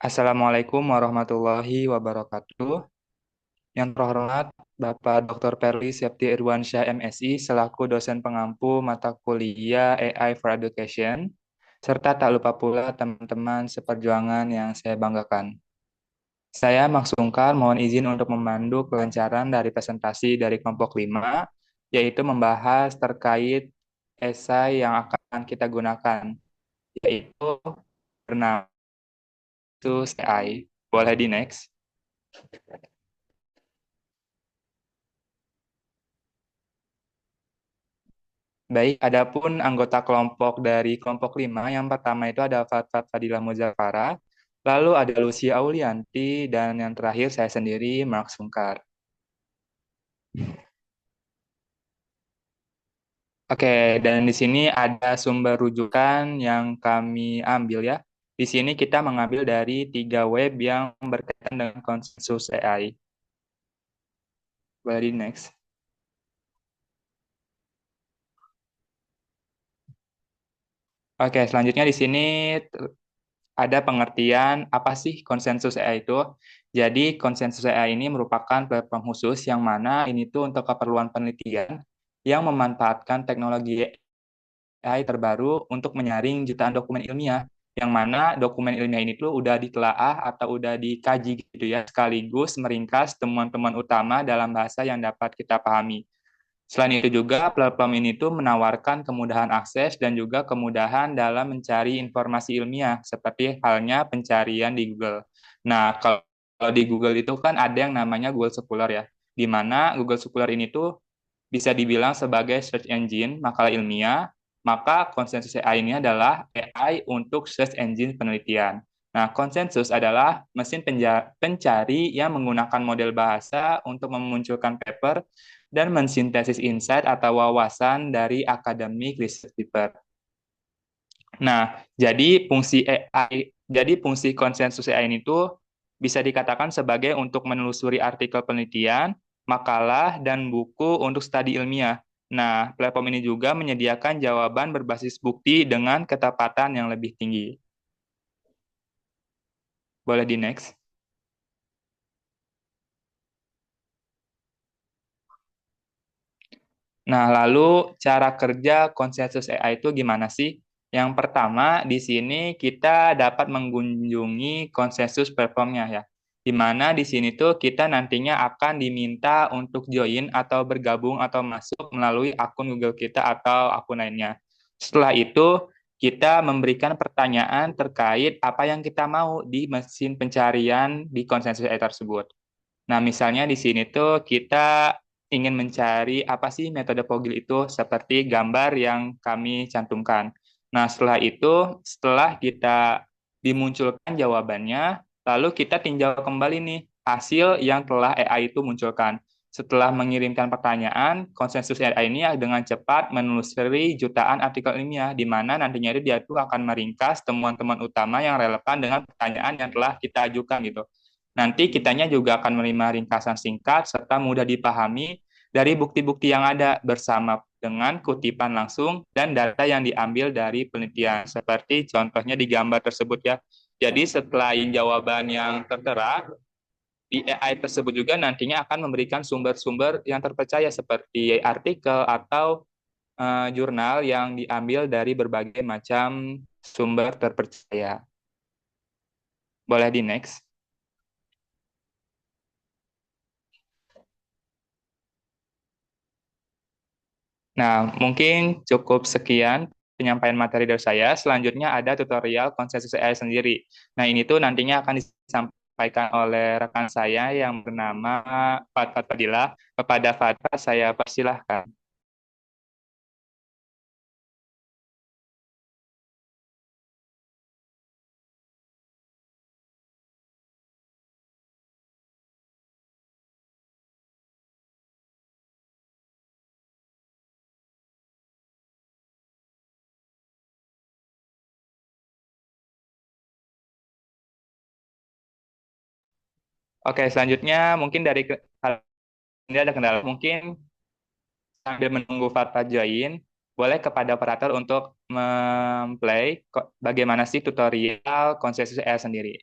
Assalamualaikum warahmatullahi wabarakatuh. Yang terhormat Bapak Dr. Perli Septi Irwansyah MSI selaku dosen pengampu mata kuliah AI for Education, serta tak lupa pula teman-teman seperjuangan yang saya banggakan. Saya Max Sungkar mohon izin untuk memandu kelancaran dari presentasi dari kelompok 5, yaitu membahas terkait esai yang akan kita gunakan, yaitu bernama AI. Boleh di next? Baik, adapun anggota kelompok dari kelompok 5, yang pertama itu ada Fatfat Fadila Muzafara, lalu ada Lucia Aulianti, dan yang terakhir saya sendiri, Mark Sungkar. Oke, dan di sini ada sumber rujukan yang kami ambil ya. Di sini kita mengambil dari 3 web yang berkaitan dengan konsensus AI. Boleh di next. Oke, selanjutnya di sini ada pengertian apa sih konsensus AI itu. Jadi konsensus AI ini merupakan platform khusus yang mana ini tuh untuk keperluan penelitian yang memanfaatkan teknologi AI terbaru untuk menyaring jutaan dokumen ilmiah, yang mana dokumen ilmiah ini tuh udah ditelaah atau udah dikaji gitu ya, sekaligus meringkas temuan-temuan utama dalam bahasa yang dapat kita pahami. Selain itu juga platform ini tuh menawarkan kemudahan akses dan juga kemudahan dalam mencari informasi ilmiah seperti halnya pencarian di Google. Nah, kalau di Google itu kan ada yang namanya Google Scholar ya, di mana Google Scholar ini tuh bisa dibilang sebagai search engine makalah ilmiah, maka konsensus AI ini adalah AI untuk search engine penelitian. Nah, konsensus adalah mesin pencari yang menggunakan model bahasa untuk memunculkan paper dan mensintesis insight atau wawasan dari akademik research paper. Nah, jadi fungsi konsensus AI ini tuh bisa dikatakan sebagai untuk menelusuri artikel penelitian, makalah, dan buku untuk studi ilmiah. Nah, platform ini juga menyediakan jawaban berbasis bukti dengan ketepatan yang lebih tinggi. Boleh di next. Nah, lalu cara kerja konsensus AI itu gimana sih? Yang pertama, di sini kita dapat mengunjungi konsensus platformnya ya. Di mana di sini tuh kita nantinya akan diminta untuk join atau bergabung atau masuk melalui akun Google kita atau akun lainnya. Setelah itu, kita memberikan pertanyaan terkait apa yang kita mau di mesin pencarian di konsensus AI tersebut. Nah, misalnya di sini tuh kita ingin mencari apa sih metode Pogil itu seperti gambar yang kami cantumkan. Nah, setelah kita dimunculkan jawabannya, lalu kita tinjau kembali nih hasil yang telah AI itu munculkan. Setelah mengirimkan pertanyaan, konsensus AI ini dengan cepat menelusuri jutaan artikel ilmiah, di mana nantinya itu dia tuh akan meringkas temuan-temuan utama yang relevan dengan pertanyaan yang telah kita ajukan gitu. Nanti kitanya juga akan menerima ringkasan singkat serta mudah dipahami dari bukti-bukti yang ada bersama dengan kutipan langsung dan data yang diambil dari penelitian. Seperti contohnya di gambar tersebut ya. Jadi setelah jawaban yang tertera, di AI tersebut juga nantinya akan memberikan sumber-sumber yang terpercaya seperti artikel atau jurnal yang diambil dari berbagai macam sumber terpercaya. Boleh di next. Nah, mungkin cukup sekian penyampaian materi dari saya. Selanjutnya ada tutorial konsensus AI sendiri. Nah, ini tuh nantinya akan disampaikan oleh rekan saya yang bernama Fatfat Fadila. Kepada Fatfat, saya persilahkan. Oke, selanjutnya mungkin dari ini ada kendala. Mungkin sambil menunggu Fatfat join, boleh kepada operator untuk memplay bagaimana sih tutorial konsensus AI sendiri.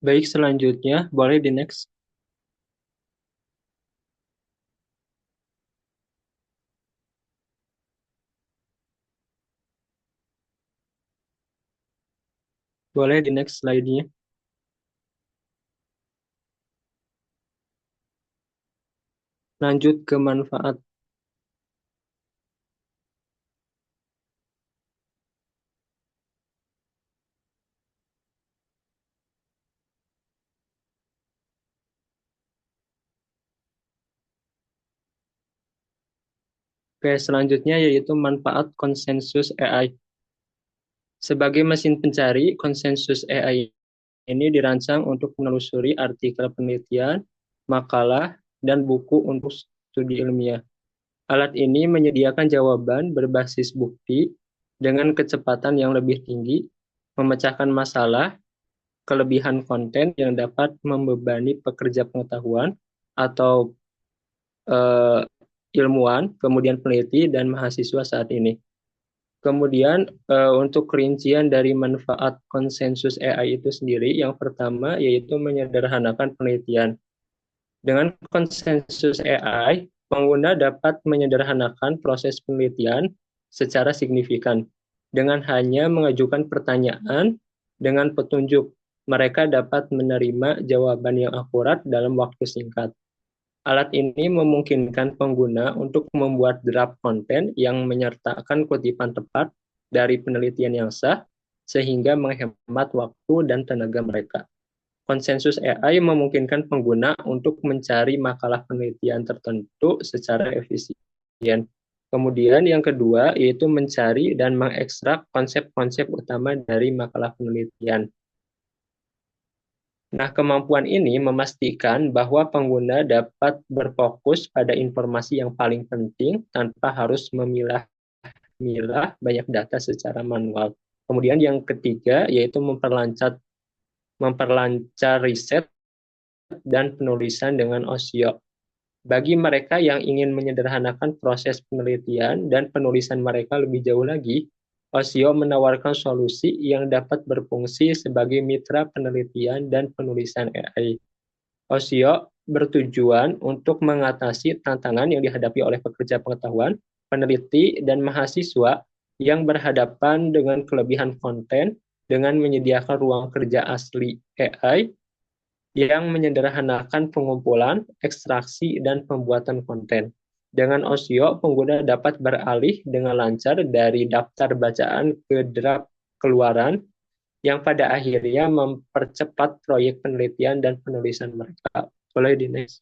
Baik, selanjutnya boleh di next. Boleh di next slide-nya. Lanjut ke manfaat. Oke, selanjutnya yaitu manfaat konsensus AI. Sebagai mesin pencari, konsensus AI ini dirancang untuk menelusuri artikel penelitian, makalah, dan buku untuk studi ilmiah. Alat ini menyediakan jawaban berbasis bukti dengan kecepatan yang lebih tinggi, memecahkan masalah, kelebihan konten yang dapat membebani pekerja pengetahuan atau eh, ilmuwan, kemudian peneliti dan mahasiswa saat ini. Kemudian untuk rincian dari manfaat konsensus AI itu sendiri, yang pertama yaitu menyederhanakan penelitian. Dengan konsensus AI, pengguna dapat menyederhanakan proses penelitian secara signifikan. Dengan hanya mengajukan pertanyaan dengan petunjuk, mereka dapat menerima jawaban yang akurat dalam waktu singkat. Alat ini memungkinkan pengguna untuk membuat draft konten yang menyertakan kutipan tepat dari penelitian yang sah, sehingga menghemat waktu dan tenaga mereka. Konsensus AI memungkinkan pengguna untuk mencari makalah penelitian tertentu secara efisien. Kemudian yang kedua yaitu mencari dan mengekstrak konsep-konsep utama dari makalah penelitian. Nah, kemampuan ini memastikan bahwa pengguna dapat berfokus pada informasi yang paling penting tanpa harus memilah banyak data secara manual. Kemudian yang ketiga yaitu memperlancar riset dan penulisan dengan OSIO. Bagi mereka yang ingin menyederhanakan proses penelitian dan penulisan mereka lebih jauh lagi, OSIO menawarkan solusi yang dapat berfungsi sebagai mitra penelitian dan penulisan AI. OSIO bertujuan untuk mengatasi tantangan yang dihadapi oleh pekerja pengetahuan, peneliti, dan mahasiswa yang berhadapan dengan kelebihan konten dengan menyediakan ruang kerja asli AI yang menyederhanakan pengumpulan, ekstraksi, dan pembuatan konten. Dengan OSIO, pengguna dapat beralih dengan lancar dari daftar bacaan ke draft keluaran yang pada akhirnya mempercepat proyek penelitian dan penulisan mereka. Boleh di next.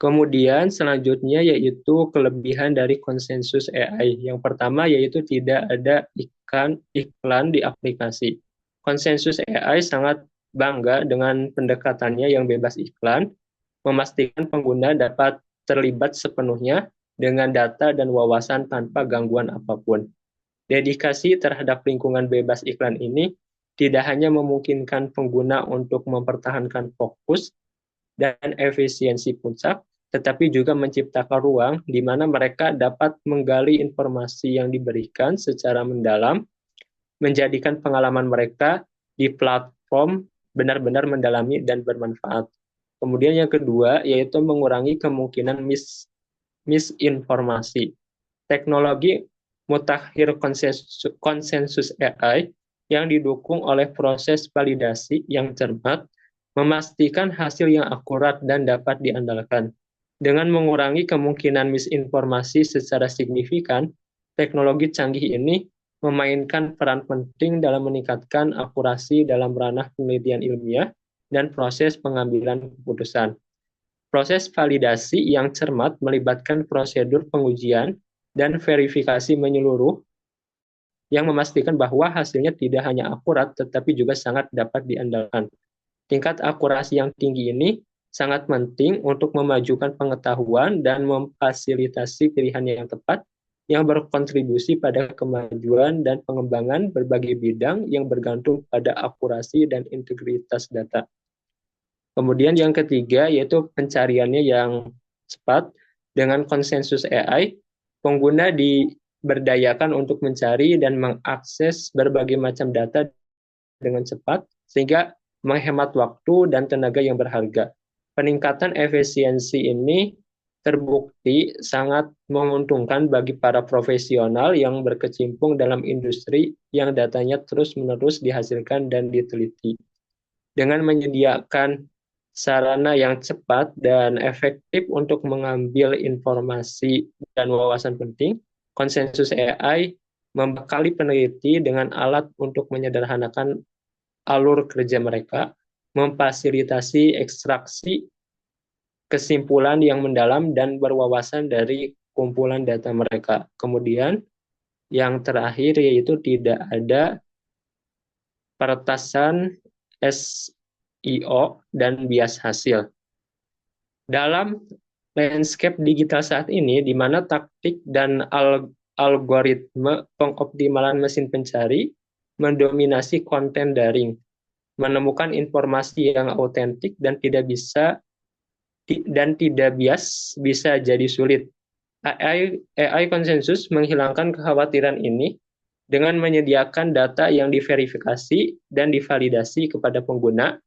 Kemudian selanjutnya yaitu kelebihan dari konsensus AI. Yang pertama yaitu tidak ada iklan di aplikasi. Konsensus AI sangat bangga dengan pendekatannya yang bebas iklan, memastikan pengguna dapat terlibat sepenuhnya dengan data dan wawasan tanpa gangguan apapun. Dedikasi terhadap lingkungan bebas iklan ini tidak hanya memungkinkan pengguna untuk mempertahankan fokus dan efisiensi puncak, tetapi juga menciptakan ruang di mana mereka dapat menggali informasi yang diberikan secara mendalam, menjadikan pengalaman mereka di platform benar-benar mendalami dan bermanfaat. Kemudian yang kedua yaitu mengurangi kemungkinan misinformasi. Teknologi mutakhir konsensus AI yang didukung oleh proses validasi yang cermat memastikan hasil yang akurat dan dapat diandalkan. Dengan mengurangi kemungkinan misinformasi secara signifikan, teknologi canggih ini memainkan peran penting dalam meningkatkan akurasi dalam ranah penelitian ilmiah dan proses pengambilan keputusan. Proses validasi yang cermat melibatkan prosedur pengujian dan verifikasi menyeluruh yang memastikan bahwa hasilnya tidak hanya akurat tetapi juga sangat dapat diandalkan. Tingkat akurasi yang tinggi ini sangat penting untuk memajukan pengetahuan dan memfasilitasi pilihan yang tepat yang berkontribusi pada kemajuan dan pengembangan berbagai bidang yang bergantung pada akurasi dan integritas data. Kemudian yang ketiga yaitu pencariannya yang cepat. Dengan konsensus AI, pengguna diberdayakan untuk mencari dan mengakses berbagai macam data dengan cepat, sehingga menghemat waktu dan tenaga yang berharga. Peningkatan efisiensi ini terbukti sangat menguntungkan bagi para profesional yang berkecimpung dalam industri yang datanya terus-menerus dihasilkan dan diteliti. Dengan menyediakan sarana yang cepat dan efektif untuk mengambil informasi dan wawasan penting, konsensus AI membekali peneliti dengan alat untuk menyederhanakan alur kerja mereka, memfasilitasi ekstraksi kesimpulan yang mendalam dan berwawasan dari kumpulan data mereka. Kemudian yang terakhir yaitu tidak ada peretasan SEO dan bias hasil. Dalam landscape digital saat ini, di mana taktik dan algoritma pengoptimalan mesin pencari mendominasi konten daring, menemukan informasi yang autentik dan tidak bias bisa jadi sulit. AI konsensus menghilangkan kekhawatiran ini dengan menyediakan data yang diverifikasi dan divalidasi kepada pengguna,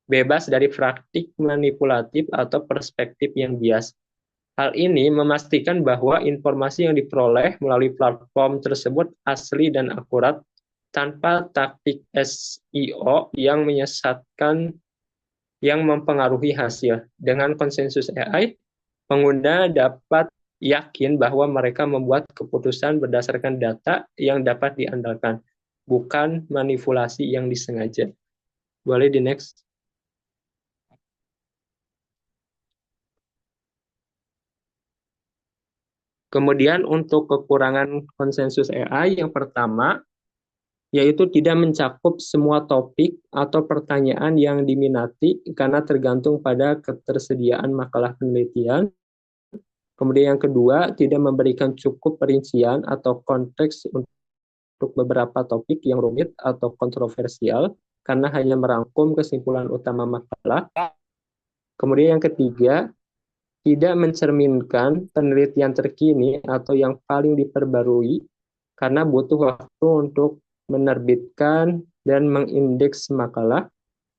bebas dari praktik manipulatif atau perspektif yang bias. Hal ini memastikan bahwa informasi yang diperoleh melalui platform tersebut asli dan akurat tanpa taktik SEO yang menyesatkan yang mempengaruhi hasil. Dengan konsensus AI, pengguna dapat yakin bahwa mereka membuat keputusan berdasarkan data yang dapat diandalkan, bukan manipulasi yang disengaja. Boleh di next. Kemudian untuk kekurangan konsensus AI, yang pertama, yaitu tidak mencakup semua topik atau pertanyaan yang diminati karena tergantung pada ketersediaan makalah penelitian. Kemudian yang kedua, tidak memberikan cukup perincian atau konteks untuk beberapa topik yang rumit atau kontroversial karena hanya merangkum kesimpulan utama makalah. Kemudian yang ketiga, tidak mencerminkan penelitian terkini atau yang paling diperbarui karena butuh waktu untuk menerbitkan dan mengindeks makalah.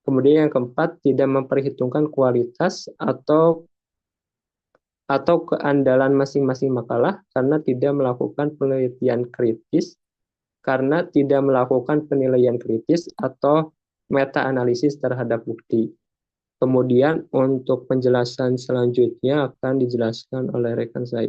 Kemudian yang keempat, tidak memperhitungkan kualitas atau keandalan masing-masing makalah karena tidak melakukan penelitian kritis, karena tidak melakukan penilaian kritis atau meta-analisis terhadap bukti. Kemudian untuk penjelasan selanjutnya akan dijelaskan oleh rekan saya.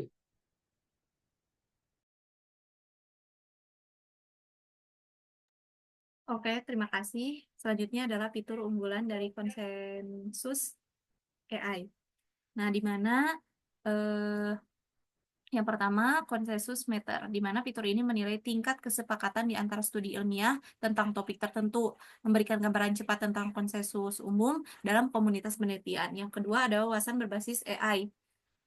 Oke, terima kasih. Selanjutnya adalah fitur unggulan dari konsensus AI. Nah, di mana yang pertama, konsensus meter, di mana fitur ini menilai tingkat kesepakatan di antara studi ilmiah tentang topik tertentu, memberikan gambaran cepat tentang konsensus umum dalam komunitas penelitian. Yang kedua adalah wawasan berbasis AI,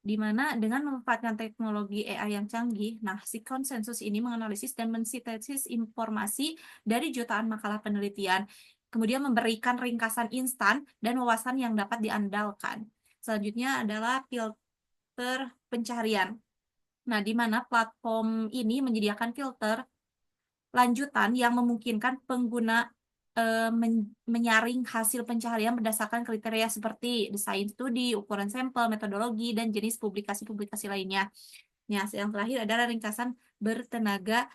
di mana dengan memanfaatkan teknologi AI yang canggih, nah si konsensus ini menganalisis dan mensintesis informasi dari jutaan makalah penelitian, kemudian memberikan ringkasan instan dan wawasan yang dapat diandalkan. Selanjutnya adalah filter pencarian. Nah, di mana platform ini menyediakan filter lanjutan yang memungkinkan pengguna menyaring hasil pencarian berdasarkan kriteria seperti desain studi, ukuran sampel, metodologi, dan jenis publikasi-publikasi lainnya. Nah, yang terakhir adalah ringkasan bertenaga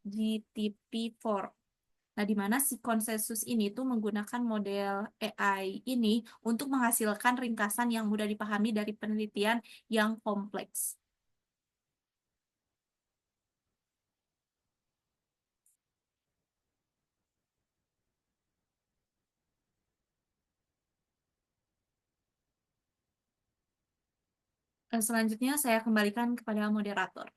GTP4. Nah, di mana si konsensus ini tuh menggunakan model AI ini untuk menghasilkan ringkasan yang mudah dipahami dari penelitian yang kompleks. Selanjutnya saya kembalikan kepada moderator.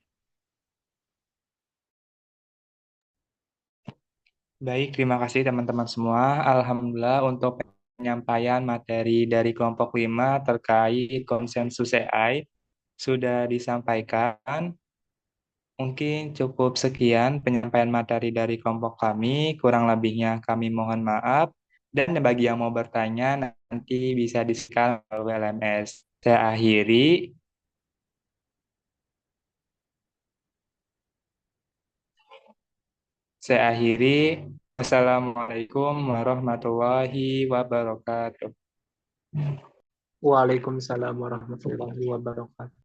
Baik, terima kasih teman-teman semua. Alhamdulillah untuk penyampaian materi dari kelompok 5 terkait konsensus AI sudah disampaikan. Mungkin cukup sekian penyampaian materi dari kelompok kami. Kurang lebihnya kami mohon maaf. Dan bagi yang mau bertanya nanti bisa di-scan melalui LMS. Saya akhiri. Saya akhiri. Wassalamualaikum warahmatullahi wabarakatuh. Waalaikumsalam warahmatullahi wabarakatuh.